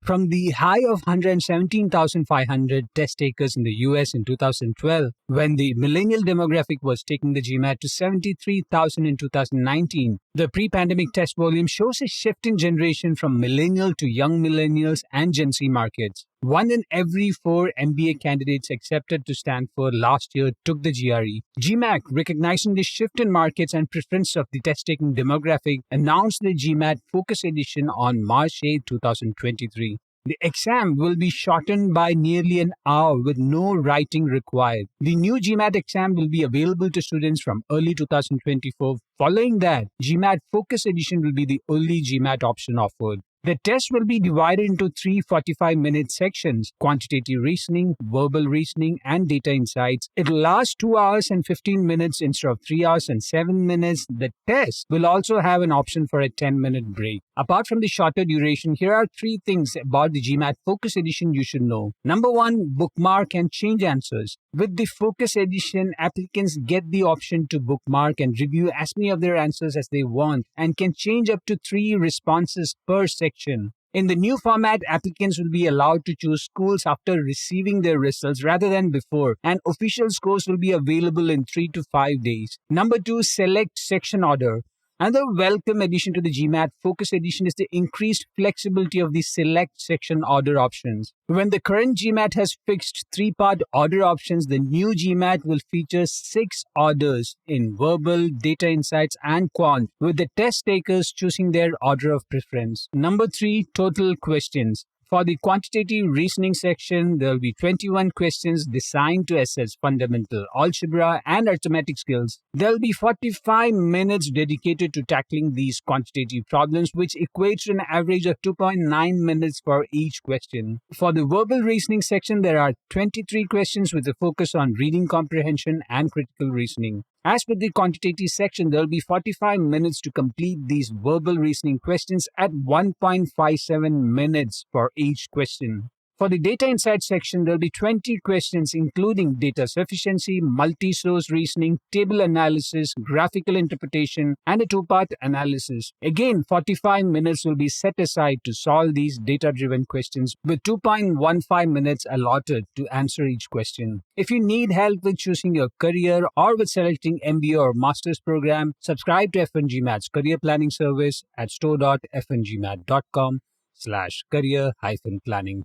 From the high of 117,500 test takers in the US in 2012, when the millennial demographic was taking the GMAT, to 73,000 in 2019, the pre-pandemic test volume shows a shift in generation from millennial to young millennials and Gen Z markets. 1 in every 4 MBA candidates accepted to Stanford last year took the GRE. GMAC, recognizing the shift in markets and preference of the test-taking demographic, announced the GMAT Focus Edition on March 8, 2023. The exam will be shortened by nearly an hour with no writing required. The new GMAT exam will be available to students from early 2024. Following that, GMAT Focus Edition will be the only GMAT option offered. The test will be divided into 3 45-minute sections: quantitative reasoning, verbal reasoning, and data insights. It will last 2 hours and 15 minutes instead of 3 hours and 7 minutes. The test will also have an option for a 10-minute break. Apart from the shorter duration, here are 3 things about the GMAT Focus Edition you should know. Number 1, bookmark and change answers. With the Focus Edition, applicants get the option to bookmark and review as many of their answers as they want and can change up to 3 responses per section. In the new format, applicants will be allowed to choose schools after receiving their results rather than before, and official scores will be available in 3 to 5 days. Number 2, select section order. Another welcome addition to the GMAT Focus Edition is the increased flexibility of the select section order options. When the current GMAT has fixed 3-part order options, the new GMAT will feature 6 orders in verbal, data insights, and quant, with the test takers choosing their order of preference. Number 3, total questions. For the quantitative reasoning section, there will be 21 questions designed to assess fundamental algebra and arithmetic skills. There will be 45 minutes dedicated to tackling these quantitative problems, which equates to an average of 2.9 minutes for each question. For the verbal reasoning section, there are 23 questions with a focus on reading comprehension and critical reasoning. As with the quantitative section, there will be 45 minutes to complete these verbal reasoning questions at 1.57 minutes for each question. For the data insight section, there will be 20 questions including data sufficiency, multi-source reasoning, table analysis, graphical interpretation, and a 2-part analysis. Again, 45 minutes will be set aside to solve these data-driven questions, with 2.15 minutes allotted to answer each question. If you need help with choosing your career or with selecting MBA or master's program, subscribe to FNGMAT's career planning service at store.fngmat.com/career-planning.